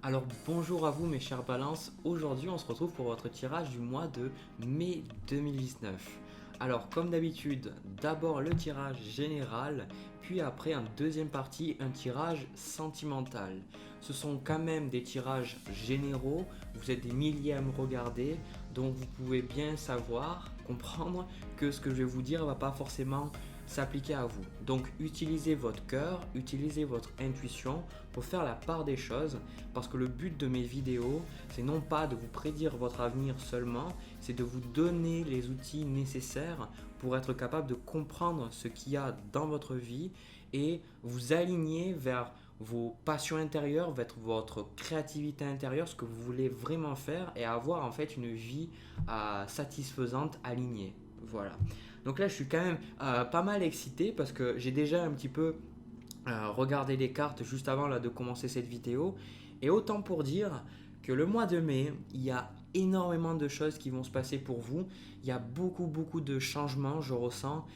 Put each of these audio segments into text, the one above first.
Alors bonjour à vous mes chers balances, aujourd'hui on se retrouve pour votre tirage du mois de mai 2019. Alors comme d'habitude, d'abord le tirage général, puis après en deuxième partie un tirage sentimental. Ce sont quand même des tirages généraux, vous êtes des milliers à me regarder, donc vous pouvez bien savoir, comprendre que ce que je vais vous dire ne va pas forcément s'appliquer à vous. Donc utilisez votre cœur, utilisez votre intuition pour faire la part des choses parce que le but de mes vidéos, c'est non pas de vous prédire votre avenir seulement, c'est de vous donner les outils nécessaires pour être capable de comprendre ce qu'il y a dans votre vie et vous aligner vers vos passions intérieures, vers votre créativité intérieure, ce que vous voulez vraiment faire et avoir en fait une vie satisfaisante, alignée. Voilà. Donc là, je suis quand même pas mal excité parce que j'ai déjà un petit peu regardé les cartes juste avant là, de commencer cette vidéo. Et autant pour dire que le mois de mai, il y a énormément de choses qui vont se passer pour vous. Il y a beaucoup de changements, je ressens.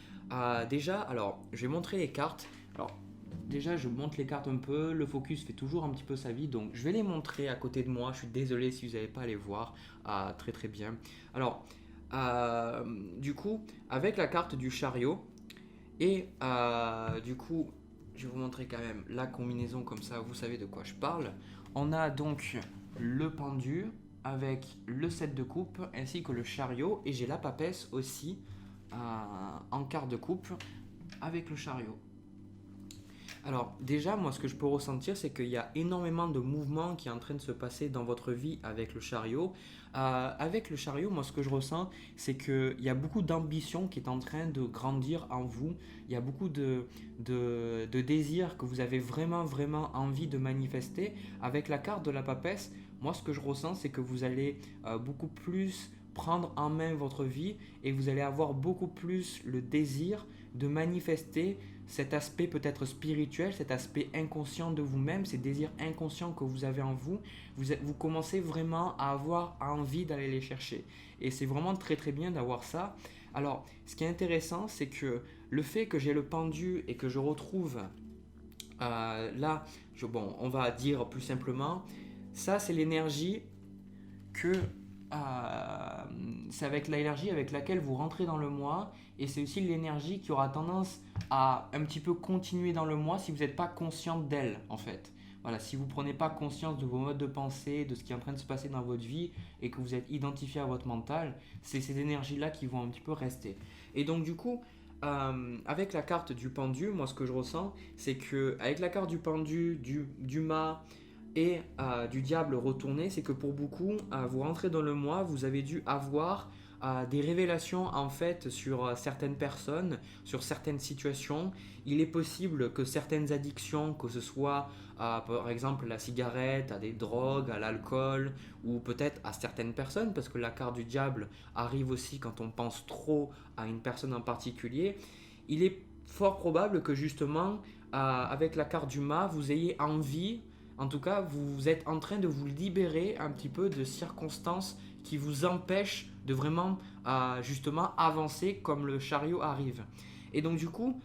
Déjà, alors, je vais montrer les cartes. Alors, déjà, je montre les cartes un peu. Le focus fait toujours un petit peu sa vie. Donc, je vais les montrer à côté de moi. Je suis désolé si vous n'avez pas à les voir très bien. Alors, du coup, avec la carte du chariot, et du coup, je vais vous montrer quand même la combinaison comme ça, vous savez de quoi je parle. On a donc le pendu avec le 7 de coupe ainsi que le chariot, et j'ai la papesse aussi en quart de coupe avec le chariot. Alors déjà, moi ce que je peux ressentir, c'est qu'il y a énormément de mouvements qui est en train de se passer dans votre vie avec le chariot. Avec le chariot, moi ce que je ressens, c'est qu'il y a beaucoup d'ambition qui est en train de grandir en vous. Il y a beaucoup de désirs que vous avez vraiment envie de manifester. Avec la carte de la papesse, moi ce que je ressens, c'est que vous allez beaucoup plus prendre en main votre vie et vous allez avoir beaucoup plus le désir de manifester cet aspect peut-être spirituel, cet aspect inconscient de vous-même, ces désirs inconscients que vous avez en vous, vous commencez vraiment à avoir envie d'aller les chercher. Et c'est vraiment très bien d'avoir ça. Alors, ce qui est intéressant, c'est que le fait que j'ai le pendu et que je retrouve là, bon, on va dire plus simplement, ça c'est l'énergie que c'est avec l'énergie avec laquelle vous rentrez dans le mois et c'est aussi l'énergie qui aura tendance à un petit peu continuer dans le mois si vous n'êtes pas conscient d'elle en fait. Voilà, si vous ne prenez pas conscience de vos modes de pensée, de ce qui est en train de se passer dans votre vie et que vous êtes identifié à votre mental, c'est ces énergies-là qui vont un petit peu rester. Et donc du coup, avec la carte du pendu, moi ce que je ressens, c'est que avec la carte du pendu, du mât, et du diable retourné, c'est que pour beaucoup, vous rentrez dans le mois, vous avez dû avoir des révélations en fait sur certaines personnes, sur certaines situations. Il est possible que certaines addictions, que ce soit par exemple la cigarette, à des drogues, à l'alcool, ou peut-être à certaines personnes, parce que la carte du diable arrive aussi quand on pense trop à une personne en particulier, il est fort probable que justement, avec la carte du mât, vous ayez envie, en tout cas, vous êtes en train de vous libérer un petit peu de circonstances qui vous empêchent de vraiment justement avancer comme le chariot arrive. Et donc du coup,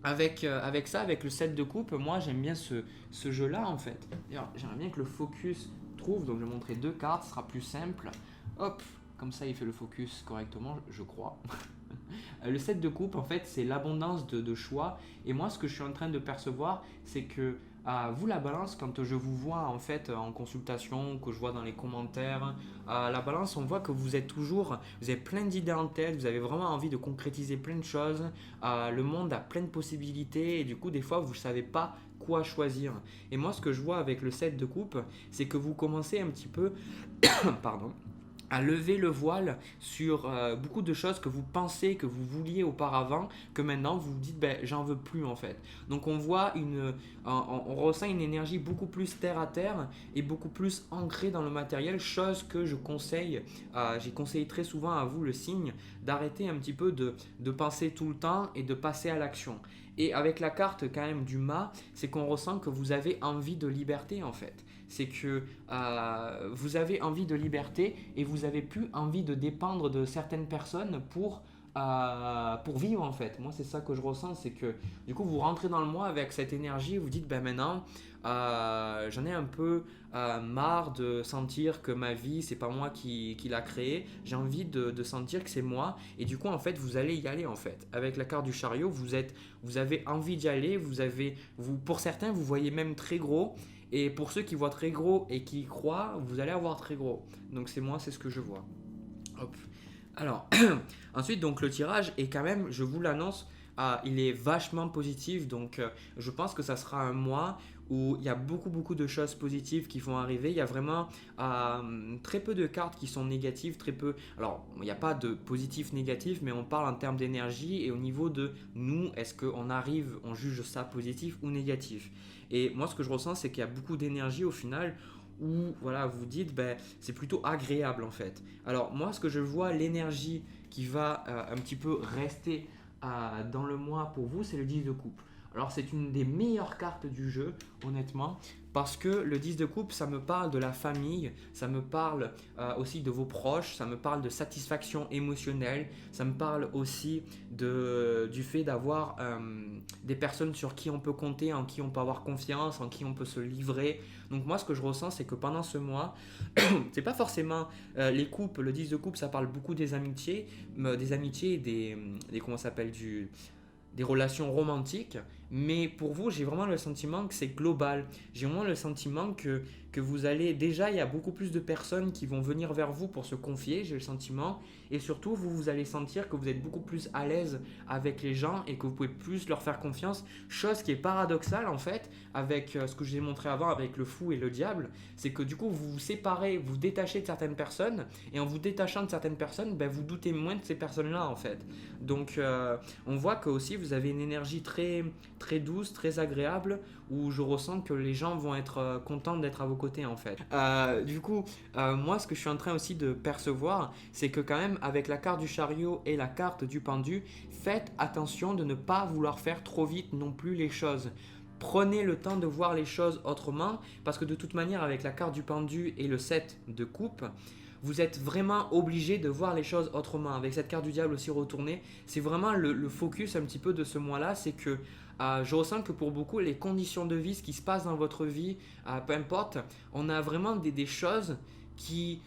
avec ça, avec le 7 de coupe, moi j'aime bien ce jeu-là en fait. D'ailleurs, j'aimerais bien que le focus trouve, donc je vais montrer deux cartes, ce sera plus simple. Hop, comme ça il fait le focus correctement, je crois. Le 7 de coupe, en fait, c'est l'abondance de choix. Et moi, ce que je suis en train de percevoir, c'est que vous, la balance, quand je vous vois en fait en consultation, que je vois dans les commentaires, la balance, on voit que vous êtes toujours, vous avez plein d'idées en tête, vous avez vraiment envie de concrétiser plein de choses. Le monde a plein de possibilités et du coup, des fois, vous ne savez pas quoi choisir. Et moi, ce que je vois avec le 7 de coupe, c'est que vous commencez un petit peu, pardon, à lever le voile sur beaucoup de choses que vous pensez que vous vouliez auparavant, que maintenant vous vous dites ben, j'en veux plus en fait. Donc on voit on ressent une énergie beaucoup plus terre à terre et beaucoup plus ancrée dans le matériel, chose que je conseille, j'ai conseillé très souvent à vous le signe, d'arrêter un petit peu de penser tout le temps et de passer à l'action. Et avec la carte quand même du mât, c'est qu'on ressent que vous avez envie de liberté en fait. C'est que vous avez envie de liberté et vous avez plus envie de dépendre de certaines personnes pour vivre en fait. Moi c'est ça que je ressens, c'est que du coup vous rentrez dans le mois avec cette énergie, vous dites ben maintenant j'en ai un peu marre de sentir que ma vie, c'est pas moi qui l'a créée. J'ai envie de sentir que c'est moi. Et du coup, en fait, vous allez y aller en fait. Avec la carte du chariot, vous avez envie d'y aller. Pour certains, vous voyez même très gros. Et pour ceux qui voient très gros et qui y croient, vous allez avoir très gros. Donc c'est ce que je vois. Hop. Alors, ensuite, donc le tirage est quand même, je vous l'annonce, il est vachement positif. Donc, je pense que ça sera un mois où il y a beaucoup de choses positives qui vont arriver. Il y a vraiment très peu de cartes qui sont négatives, très peu. Alors, il n'y a pas de positif, négatif, mais on parle en termes d'énergie et au niveau de nous, est-ce qu'on arrive, on juge ça positif ou négatif. Et moi, ce que je ressens, c'est qu'il y a beaucoup d'énergie au final où voilà, vous dites ben, c'est plutôt agréable en fait. Alors moi ce que je vois, l'énergie qui va un petit peu rester dans le mois pour vous, c'est le 10 de coupe. Alors c'est une des meilleures cartes du jeu, honnêtement, parce que le 10 de coupe, ça me parle de la famille, ça me parle aussi de vos proches, ça me parle de satisfaction émotionnelle, ça me parle aussi du fait d'avoir des personnes sur qui on peut compter, en qui on peut avoir confiance, en qui on peut se livrer. Donc moi ce que je ressens, c'est que pendant ce mois, c'est pas forcément les coupes, le 10 de coupe, ça parle beaucoup des amitiés, comment ça s'appelle, des relations romantiques, mais pour vous, j'ai vraiment le sentiment que c'est global. J'ai vraiment le sentiment que vous allez... Déjà, il y a beaucoup plus de personnes qui vont venir vers vous pour se confier, j'ai le sentiment, et surtout, vous allez sentir que vous êtes beaucoup plus à l'aise avec les gens et que vous pouvez plus leur faire confiance, chose qui est paradoxale en fait, avec ce que je vous ai montré avant avec le fou et le diable, c'est que du coup, vous vous séparez, vous détachez de certaines personnes, et en vous détachant de certaines personnes, ben, vous doutez moins de ces personnes-là en fait. Donc, on voit que aussi vous avez une énergie très douce, très agréable, où je ressens que les gens vont être contents d'être à vos côtés en fait. Du coup, moi ce que je suis en train aussi de percevoir, c'est que quand même avec la carte du chariot et la carte du pendu, faites attention de ne pas vouloir faire trop vite non plus les choses. Prenez le temps de voir les choses autrement, parce que de toute manière avec la carte du pendu et le 7 de coupe, vous êtes vraiment obligé de voir les choses autrement. Avec cette carte du diable aussi retournée, c'est vraiment le focus un petit peu de ce mois-là, c'est que je ressens que pour beaucoup, les conditions de vie, ce qui se passe dans votre vie, peu importe, on a vraiment des choses qui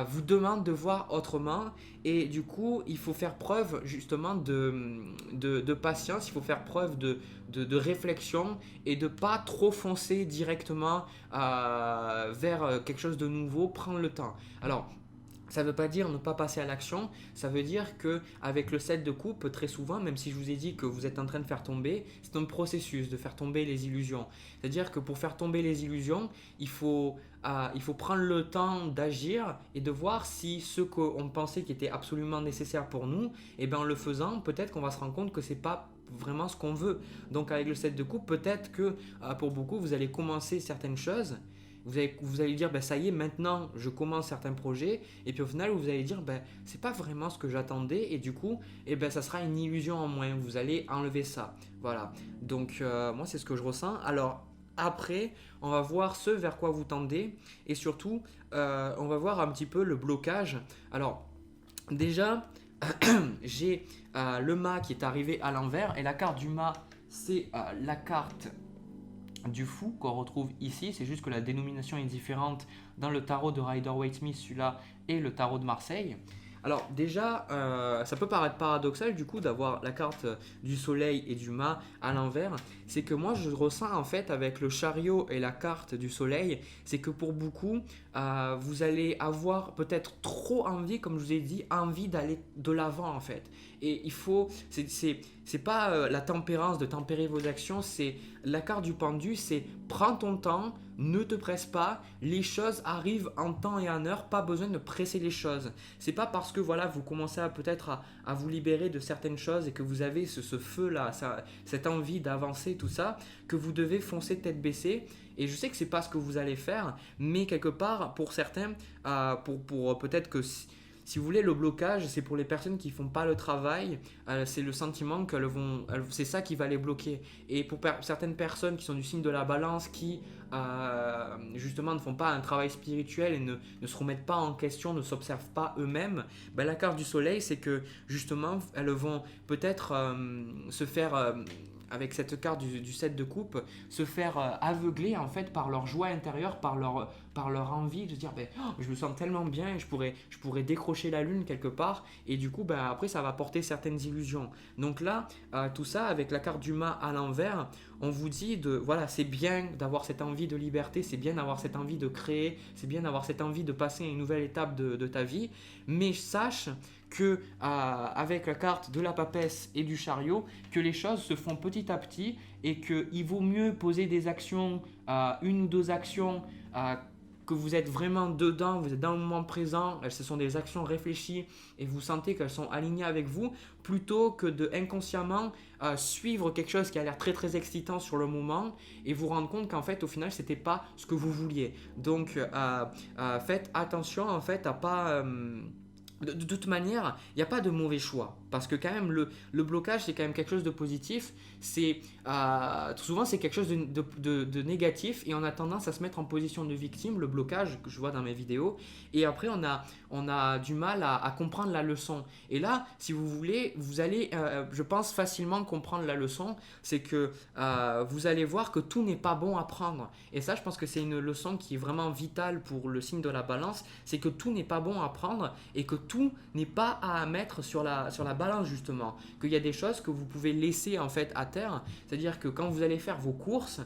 vous demandent de voir autrement, et du coup il faut faire preuve justement de patience, il faut faire preuve de réflexion et de pas trop foncer directement vers quelque chose de nouveau, prendre le temps. Alors ça ne veut pas dire ne pas passer à l'action, ça veut dire que avec le 7 de coupe, très souvent, même si je vous ai dit que vous êtes en train de faire tomber, c'est un processus de faire tomber les illusions. C'est-à-dire que pour faire tomber les illusions, il faut prendre le temps d'agir et de voir si ce qu'on pensait qui était absolument nécessaire pour nous, et bien en le faisant, peut-être qu'on va se rendre compte que ce n'est pas vraiment ce qu'on veut. Donc avec le 7 de coupe, peut-être que pour beaucoup, vous allez commencer certaines choses. Vous allez dire, ben, ça y est, maintenant je commence certains projets, et puis au final vous allez dire, ben, c'est pas vraiment ce que j'attendais, et du coup, eh ben, ça sera une illusion en moins, vous allez enlever ça. Voilà, donc moi c'est ce que je ressens. Alors après, on va voir ce vers quoi vous tendez, et surtout, on va voir un petit peu le blocage. Alors déjà, j'ai le mât qui est arrivé à l'envers, et la carte du mât, c'est la carte du fou qu'on retrouve ici, c'est juste que la dénomination est différente dans le tarot de Rider-Waite-Smith, celui-là, et le tarot de Marseille. Alors déjà, ça peut paraître paradoxal du coup d'avoir la carte du soleil et du mât à l'envers. C'est que moi je ressens en fait avec le chariot et la carte du soleil, c'est que pour beaucoup, vous allez avoir peut-être trop envie, comme je vous ai dit, envie d'aller de l'avant en fait. Et il faut, c'est pas la tempérance de tempérer vos actions, c'est la carte du pendu, c'est prends ton temps, ne te presse pas, les choses arrivent en temps et en heure, pas besoin de presser les choses. C'est pas parce que voilà, vous commencez peut-être à vous libérer de certaines choses et que vous avez ce feu-là, cette envie d'avancer, tout ça, que vous devez foncer tête baissée. Et je sais que c'est pas ce que vous allez faire, mais quelque part, pour certains, pour peut-être que si vous voulez, le blocage, c'est pour les personnes qui ne font pas le travail, c'est le sentiment c'est ça qui va les bloquer. Et pour certaines personnes qui sont du signe de la balance, qui justement ne font pas un travail spirituel et ne se remettent pas en question, ne s'observent pas eux-mêmes, ben, la carte du soleil, c'est que justement, elles vont peut-être se faire avec cette carte du 7 de coupe, se faire aveugler en fait par leur joie intérieure, par leur envie de dire ben, oh, je me sens tellement bien et je pourrais décrocher la lune quelque part et du coup ben, après ça va porter certaines illusions. Donc là, tout ça avec la carte du mât à l'envers, on vous dit de voilà, c'est bien d'avoir cette envie de liberté, c'est bien d'avoir cette envie de créer, c'est bien d'avoir cette envie de passer à une nouvelle étape de ta vie, mais sache que avec la carte de la papesse et du chariot, que les choses se font petit à petit et qu'il vaut mieux poser des actions, une ou deux actions que vous êtes vraiment dedans, vous êtes dans le moment présent, ce sont des actions réfléchies et vous sentez qu'elles sont alignées avec vous, plutôt que de inconsciemment suivre quelque chose qui a l'air très très excitant sur le moment et vous rendre compte qu'en fait au final c'était pas ce que vous vouliez. Donc faites attention en fait à pas... de toute manière, il n'y a pas de mauvais choix. Parce que quand même, le blocage, c'est quand même quelque chose de positif. Souvent, c'est quelque chose de négatif et on a tendance à se mettre en position de victime, le blocage que je vois dans mes vidéos. Et après, on a du mal à comprendre la leçon. Et là, si vous voulez, vous allez, je pense, facilement comprendre la leçon. C'est que vous allez voir que tout n'est pas bon à prendre. Et ça, je pense que c'est une leçon qui est vraiment vitale pour le signe de la balance. C'est que tout n'est pas bon à prendre et que tout n'est pas à mettre sur la balance justement, qu'il y a des choses que vous pouvez laisser en fait à terre, c'est-à-dire que quand vous allez faire vos courses,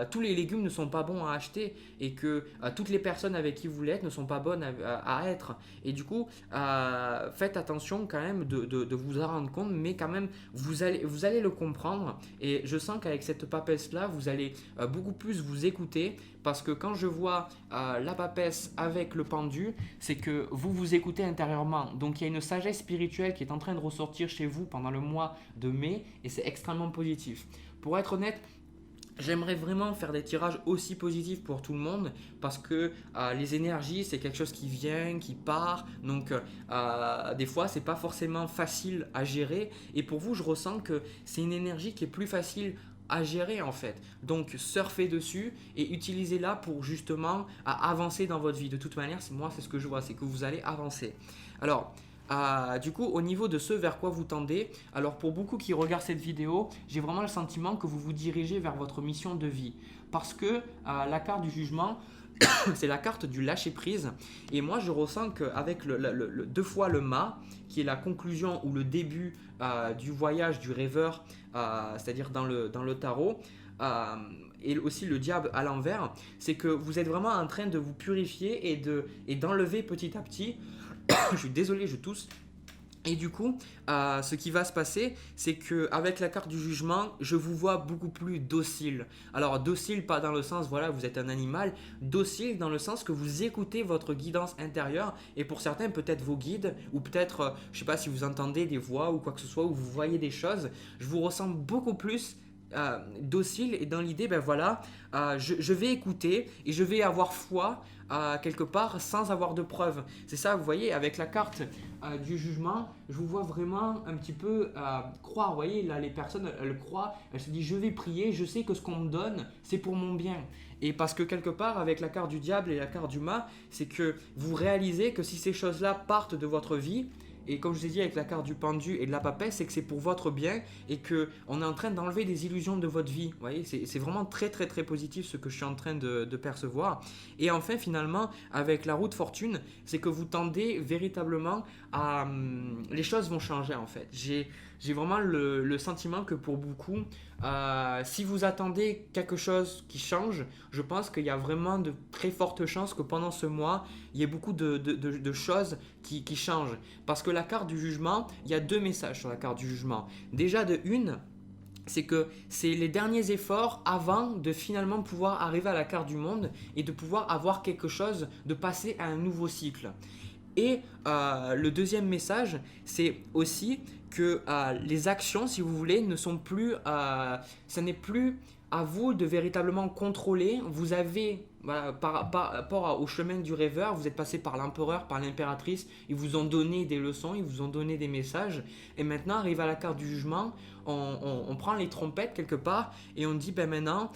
tous les légumes ne sont pas bons à acheter et que toutes les personnes avec qui vous l'êtes ne sont pas bonnes à être et du coup faites attention quand même de vous en rendre compte, mais quand même vous allez le comprendre et je sens qu'avec cette papesse là vous allez beaucoup plus vous écouter parce que quand je vois la papesse avec le pendu, c'est que vous vous écoutez intérieurement, donc il y a une sagesse spirituelle qui est en train de ressortir chez vous pendant le mois de mai et c'est extrêmement positif. Pour être honnête, j'aimerais vraiment faire des tirages aussi positifs pour tout le monde parce que les énergies c'est quelque chose qui vient, qui part, donc des fois c'est pas forcément facile à gérer et pour vous je ressens que c'est une énergie qui est plus facile à gérer en fait. Donc surfez dessus et utilisez-la pour justement avancer dans votre vie. De toute manière, c'est ce que je vois, c'est que vous allez avancer. Alors, du coup, au niveau de ce vers quoi vous tendez, alors pour beaucoup qui regardent cette vidéo, j'ai vraiment le sentiment que vous vous dirigez vers votre mission de vie. Parce que la carte du jugement, c'est la carte du lâcher prise. Et moi, je ressens qu'avec deux fois le mât, qui est la conclusion ou le début du voyage du rêveur, c'est-à-dire dans le tarot, et aussi le diable à l'envers, c'est que vous êtes vraiment en train de vous purifier et d'enlever petit à petit. Je suis désolé, je tousse. Et du coup, ce qui va se passer, c'est qu'avec la carte du jugement, je vous vois beaucoup plus docile. Alors docile, pas dans le sens, voilà, vous êtes un animal, docile dans le sens que vous écoutez votre guidance intérieure et pour certains, peut-être vos guides ou peut-être, je ne sais pas si vous entendez des voix ou quoi que ce soit, ou vous voyez des choses, je vous ressens beaucoup plus docile et dans l'idée, ben voilà, je vais écouter et je vais avoir foi quelque part sans avoir de preuves. C'est ça, vous voyez, avec la carte du jugement, je vous vois vraiment un petit peu croire. Vous voyez, là, les personnes, elles croient, elles se disent, je vais prier, je sais que ce qu'on me donne, c'est pour mon bien. Et parce que quelque part, avec la carte du diable et la carte du mât, c'est que vous réalisez que si ces choses-là partent de votre vie, et comme je vous ai dit avec la carte du pendu et de la papesse, c'est que c'est pour votre bien et qu'on est en train d'enlever des illusions de votre vie. Vous voyez, c'est vraiment très très très positif ce que je suis en train de percevoir. Et enfin finalement, avec la roue de fortune, c'est que vous tendez véritablement à... les choses vont changer en fait. J'ai vraiment le sentiment que pour beaucoup, si vous attendez quelque chose qui change, je pense qu'il y a vraiment de très fortes chances que pendant ce mois, il y ait beaucoup de choses qui changent. Parce que la carte du jugement, il y a deux messages sur la carte du jugement. Déjà de une, c'est que c'est les derniers efforts avant de finalement pouvoir arriver à la carte du monde et de pouvoir avoir quelque chose, de passer à un nouveau cycle. Et le deuxième message, c'est aussi que les actions, si vous voulez, ne sont plus, ça n'est plus à vous de véritablement contrôler. Vous avez, voilà, par rapport au chemin du rêveur, vous êtes passé par l'empereur, par l'impératrice, ils vous ont donné des leçons, ils vous ont donné des messages. Et maintenant, arrive à la carte du jugement, on prend les trompettes quelque part et on dit ben maintenant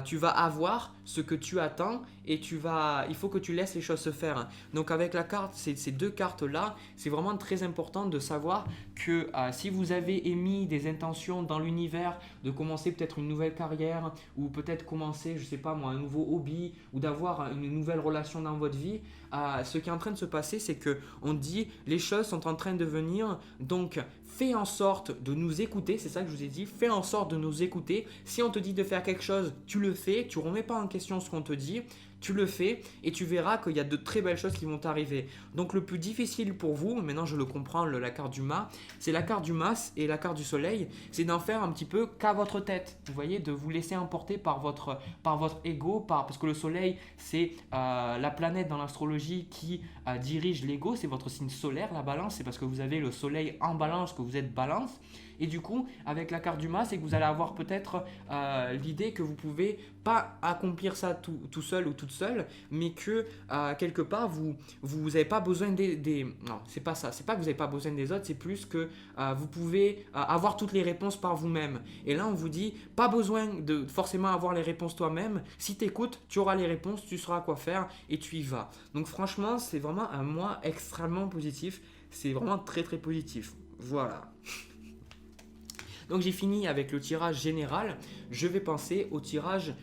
tu vas avoir ce que tu attends et il faut que tu laisses les choses se faire. Donc avec la carte, ces deux cartes là, c'est vraiment très important de savoir que si vous avez émis des intentions dans l'univers de commencer peut-être une nouvelle carrière ou peut-être commencer, je sais pas moi, un nouveau hobby ou d'avoir une nouvelle relation dans votre vie, ce qui est en train de se passer, c'est que on dit les choses sont en train de venir, donc fais en sorte de nous écouter, c'est ça que je vous ai dit, fais en sorte de nous écouter. Si on te dit de faire quelque chose, tu le fais, tu ne remets pas en question ce qu'on te dit, tu le fais et tu verras qu'il y a de très belles choses qui vont t'arriver. Donc le plus difficile pour vous, maintenant je le comprends, la carte du mât, c'est la carte du mas et la carte du soleil, c'est d'en faire un petit peu qu'à votre tête. Vous voyez, de vous laisser emporter par votre ego, parce que le soleil c'est la planète dans l'astrologie qui dirige l'ego, c'est votre signe solaire, la balance, c'est parce que vous avez le soleil en balance que vous êtes balance. Et du coup, avec la carte du mât, c'est que vous allez avoir peut-être l'idée que vous pouvez pas accomplir ça tout seul ou toute seule, mais que quelque part, vous n'avez pas besoin Non, c'est pas ça. C'est pas que vous n'avez pas besoin des autres, c'est plus que vous pouvez avoir toutes les réponses par vous-même. Et là, on vous dit, pas besoin de forcément avoir les réponses toi-même. Si tu écoutes, tu auras les réponses, tu sauras quoi faire et tu y vas. Donc franchement, c'est vraiment un mois extrêmement positif. C'est vraiment très très positif. Voilà. Donc j'ai fini avec le tirage général, je vais passer au tirage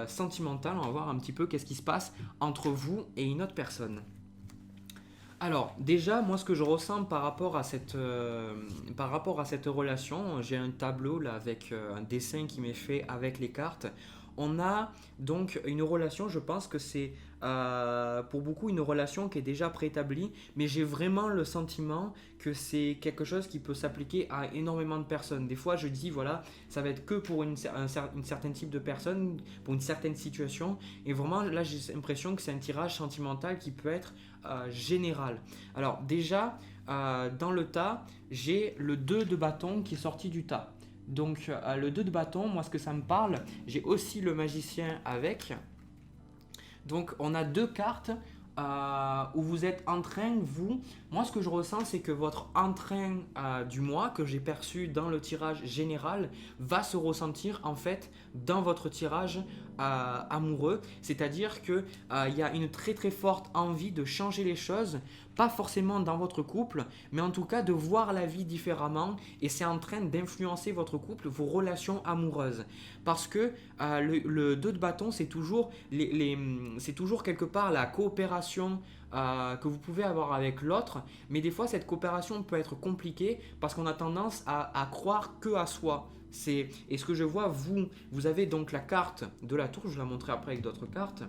sentimental, on va voir un petit peu qu'est-ce qui se passe entre vous et une autre personne. Alors déjà, moi ce que je ressens par rapport à cette relation, j'ai un tableau là avec un dessin qui m'est fait avec les cartes. On a donc une relation, je pense que c'est pour beaucoup une relation qui est déjà préétablie, mais j'ai vraiment le sentiment que c'est quelque chose qui peut s'appliquer à énormément de personnes. Des fois je dis voilà, ça va être que pour une certain type de personne, pour une certaine situation, et vraiment là j'ai l'impression que c'est un tirage sentimental qui peut être général. Alors déjà, dans le tas, j'ai le 2 de bâton qui est sorti du tas. Donc le 2 de bâton, moi ce que ça me parle, j'ai aussi le magicien avec. Donc on a deux cartes où vous êtes en train, moi ce que je ressens c'est que votre entrain du mois que j'ai perçu dans le tirage général va se ressentir en fait dans votre tirage amoureux. C'est-à-dire qu'il y a une très très forte envie de changer les choses, pas forcément dans votre couple, mais en tout cas de voir la vie différemment, et c'est en train d'influencer votre couple, vos relations amoureuses. Parce que le 2 de bâton, c'est toujours, c'est toujours quelque part la coopération que vous pouvez avoir avec l'autre, mais des fois cette coopération peut être compliquée parce qu'on a tendance à croire que à soi. Et ce que je vois, vous avez donc la carte de la tour, je vais la montrer après avec d'autres cartes,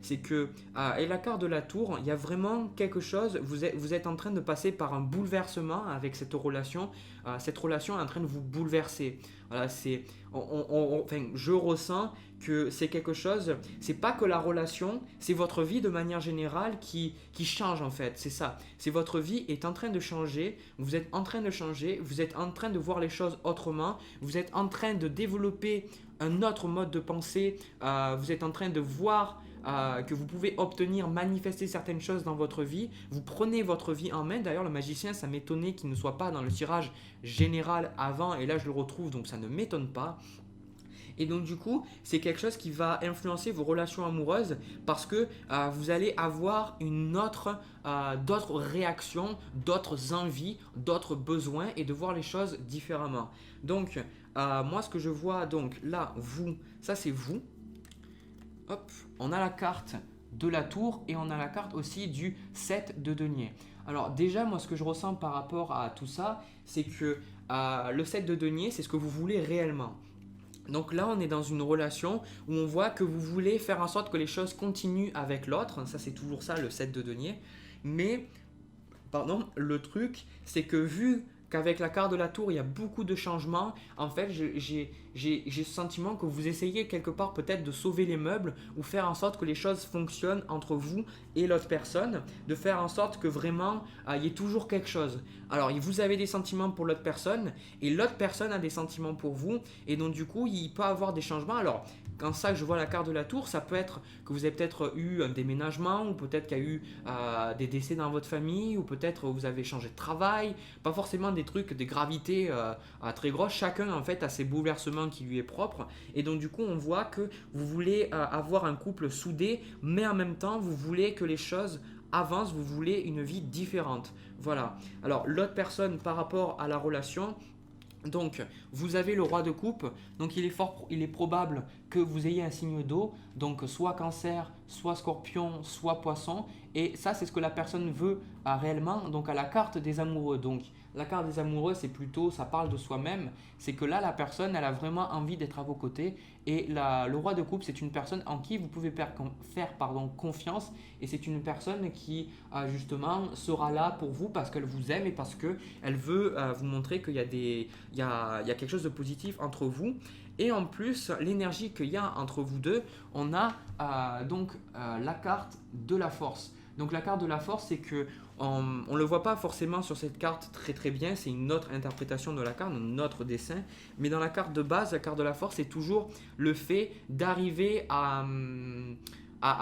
c'est que, et la carte de la tour, il y a vraiment quelque chose, vous êtes en train de passer par un bouleversement avec cette relation est en train de vous bouleverser. Voilà, enfin, je ressens que c'est quelque chose, c'est pas que la relation, c'est votre vie de manière générale qui change en fait, c'est ça. C'est votre vie est en train de changer, vous êtes en train de changer, vous êtes en train de voir les choses autrement, vous êtes en train de développer un autre mode de pensée, vous êtes en train de voir que vous pouvez obtenir, manifester certaines choses dans votre vie. Vous prenez votre vie en main. D'ailleurs, le magicien, ça m'étonnait qu'il ne soit pas dans le tirage général avant, et là je le retrouve, donc ça ne m'étonne pas. Et donc du coup, c'est quelque chose qui va influencer vos relations amoureuses parce que vous allez avoir d'autres réactions, d'autres envies, d'autres besoins et de voir les choses différemment. Donc moi ce que je vois, donc là, ça c'est vous. Hop, on a la carte de la tour et on a la carte aussi du 7 de denier. Alors déjà, moi ce que je ressens par rapport à tout ça, c'est que le 7 de denier, c'est ce que vous voulez réellement. Donc là, on est dans une relation où on voit que vous voulez faire en sorte que les choses continuent avec l'autre. Ça, c'est toujours ça, le 7 de denier. Mais, le truc, c'est que vu qu'avec la carte de la tour, il y a beaucoup de changements, en fait, j'ai ce sentiment que vous essayez quelque part peut-être de sauver les meubles ou faire en sorte que les choses fonctionnent entre vous et l'autre personne, de faire en sorte que vraiment, il y ait toujours quelque chose. Alors, vous avez des sentiments pour l'autre personne et l'autre personne a des sentiments pour vous, et donc du coup, il peut avoir des changements. Alors, quand ça, je vois la carte de la tour, ça peut être que vous avez peut-être eu un déménagement, ou peut-être qu'il y a eu des décès dans votre famille, ou peut-être vous avez changé de travail, pas forcément des trucs, des gravités très grosses. Chacun en fait a ses bouleversements qui lui est propre, et donc du coup on voit que vous voulez avoir un couple soudé, mais en même temps vous voulez que les choses avancent, vous voulez une vie différente. Voilà. Alors l'autre personne par rapport à la relation, donc, vous avez le roi de coupe, donc il est probable que vous ayez un signe d'eau, donc soit cancer, soit scorpion, soit poisson, et ça c'est ce que la personne veut réellement, donc à la carte des amoureux. Donc, la carte des amoureux, c'est plutôt, ça parle de soi-même, c'est que là la personne, elle a vraiment envie d'être à vos côtés, et le roi de coupe, c'est une personne en qui vous pouvez faire confiance, et c'est une personne qui justement sera là pour vous parce qu'elle vous aime et parce qu'elle veut vous montrer qu'il y a il y a quelque chose de positif entre vous. Et en plus, l'énergie qu'il y a entre vous deux, on a la carte de la force. Donc la carte de la force, c'est que on ne le voit pas forcément sur cette carte très très bien, c'est une autre interprétation de la carte, un autre dessin. Mais dans la carte de base, la carte de la force, c'est toujours le fait d'arriver à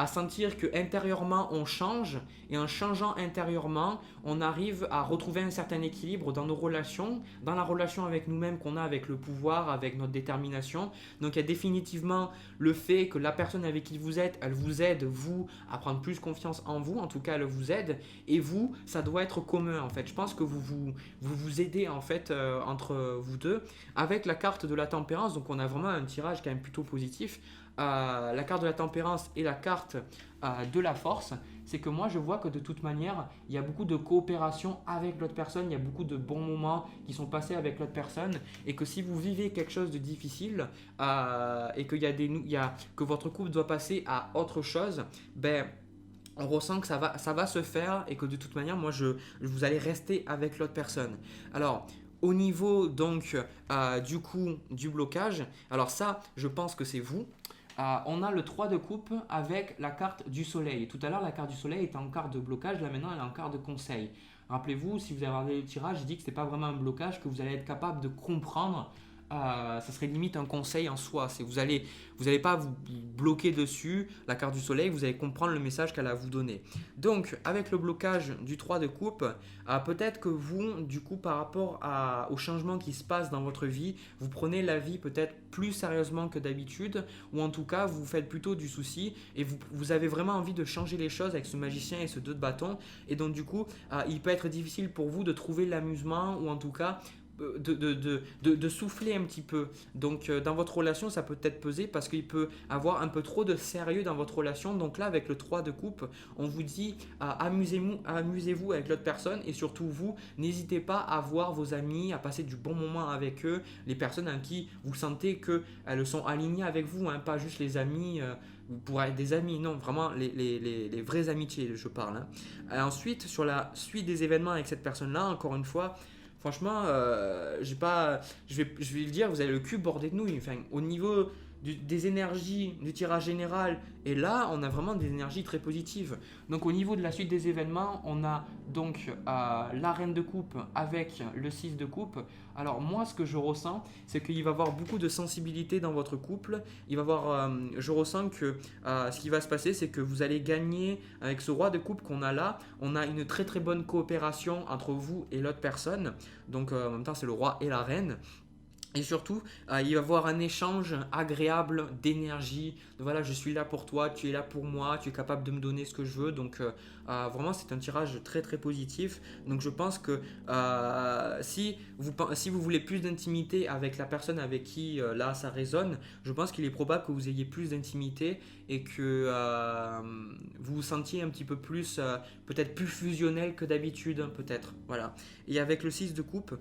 sentir que intérieurement on change, et en changeant intérieurement on arrive à retrouver un certain équilibre dans nos relations, dans la relation avec nous-mêmes qu'on a avec le pouvoir, avec notre détermination. Donc il y a définitivement le fait que la personne avec qui vous êtes, elle vous aide vous à prendre plus confiance en vous, en tout cas elle vous aide, et vous ça doit être commun en fait. Je pense que vous aidez en fait entre vous deux avec la carte de la tempérance. Donc on a vraiment un tirage quand même plutôt positif. La carte de la tempérance et la carte de la force, c'est que moi je vois que de toute manière il y a beaucoup de coopération avec l'autre personne, il y a beaucoup de bons moments qui sont passés avec l'autre personne, et que si vous vivez quelque chose de difficile et que votre couple doit passer à autre chose, ben on ressent que ça va se faire, et que de toute manière moi vous allez rester avec l'autre personne. Alors au niveau donc du coup du blocage, alors ça je pense que c'est vous. On a le 3 de coupe avec la carte du soleil. Tout à l'heure, la carte du soleil était en carte de blocage. Là, maintenant, elle est en carte de conseil. Rappelez-vous, si vous avez regardé le tirage, j'ai dit que ce n'était pas vraiment un blocage, que vous allez être capable de comprendre. Ça serait limite un conseil en soi. Vous allez pas vous bloquer dessus la carte du soleil, vous allez comprendre le message qu'elle a à vous donner. Donc, avec le blocage du 3 de coupe, peut-être que vous, du coup, par rapport au changement qui se passe dans votre vie, vous prenez la vie peut-être plus sérieusement que d'habitude, ou en tout cas, vous faites plutôt du souci, et vous avez vraiment envie de changer les choses avec ce magicien et ce 2 de bâton. Et donc, du coup, il peut être difficile pour vous de trouver l'amusement, ou en tout cas de souffler un petit peu. Donc dans votre relation, ça peut peut-être peser parce qu'il peut avoir un peu trop de sérieux dans votre relation. Donc là, avec le 3 de coupe, on vous dit amusez-vous avec l'autre personne, et surtout vous, n'hésitez pas à voir vos amis, à passer du bon moment avec eux, les personnes en qui vous sentez qu'elles sont alignées avec vous, hein, pas juste les amis pour être des amis, non, vraiment les vraies amitiés, je parle. Hein. Et ensuite, sur la suite des événements avec cette personne-là, encore une fois, franchement, je vais le dire, vous avez le cul bordé de nouilles. Enfin, au niveau des énergies du tirage général, et là, on a vraiment des énergies très positives. Donc, au niveau de la suite des événements, on a donc la reine de coupe avec le 6 de coupe. Alors, moi, ce que je ressens, c'est qu'il va y avoir beaucoup de sensibilité dans votre couple. Je ressens que ce qui va se passer, c'est que vous allez gagner avec ce roi de coupe qu'on a là. On a une très très bonne coopération entre vous et l'autre personne. Donc, en même temps, c'est le roi et la reine. Et surtout, il va y avoir un échange agréable d'énergie. Voilà, je suis là pour toi, tu es là pour moi, tu es capable de me donner ce que je veux. Donc, vraiment, c'est un tirage très très positif. Donc, je pense que si vous voulez plus d'intimité avec la personne avec qui là ça résonne, je pense qu'il est probable que vous ayez plus d'intimité, et que vous vous sentiez un petit peu plus, peut-être plus fusionnel que d'habitude, peut-être. Voilà. Et avec le 6 de coupe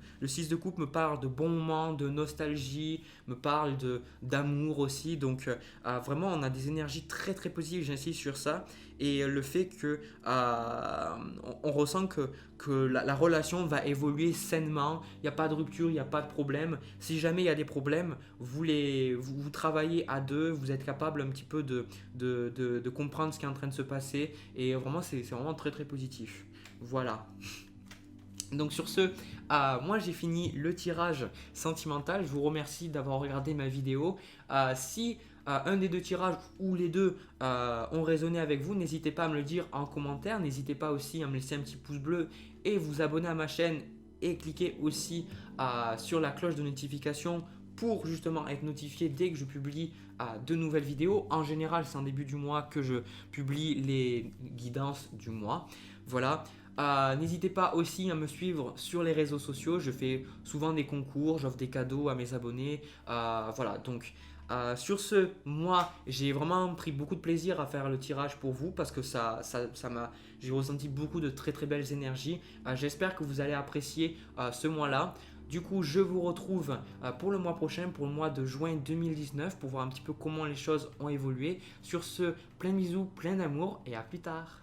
me parle de bons moments, de nostalgie, me parle d'amour aussi. Donc vraiment, on a des énergies très très positives, j'insiste sur ça. Et le fait que on ressent que la relation va évoluer sainement, il n'y a pas de rupture, il n'y a pas de problème. Si jamais il y a des problèmes, vous travaillez à deux, vous êtes capable un petit peu de comprendre ce qui est en train de se passer, et vraiment c'est vraiment très très positif. Voilà. Donc sur ce, moi j'ai fini le tirage sentimental. Je vous remercie d'avoir regardé ma vidéo. Si un des deux tirages ou les deux ont résonné avec vous, n'hésitez pas à me le dire en commentaire. N'hésitez pas aussi à me laisser un petit pouce bleu et vous abonner à ma chaîne et cliquez aussi sur la cloche de notification pour justement être notifié dès que je publie de nouvelles vidéos. En général, c'est en début du mois que je publie les guidances du mois. Voilà. N'hésitez pas aussi à me suivre sur les réseaux sociaux. Je fais souvent des concours, j'offre des cadeaux à mes abonnés. Voilà, donc sur ce, moi, j'ai vraiment pris beaucoup de plaisir à faire le tirage pour vous parce que j'ai ressenti beaucoup de très très belles énergies. J'espère que vous allez apprécier ce mois-là. Du coup, je vous retrouve pour le mois prochain, pour le mois de juin 2019, pour voir un petit peu comment les choses ont évolué. Sur ce, plein de bisous, plein d'amour et à plus tard.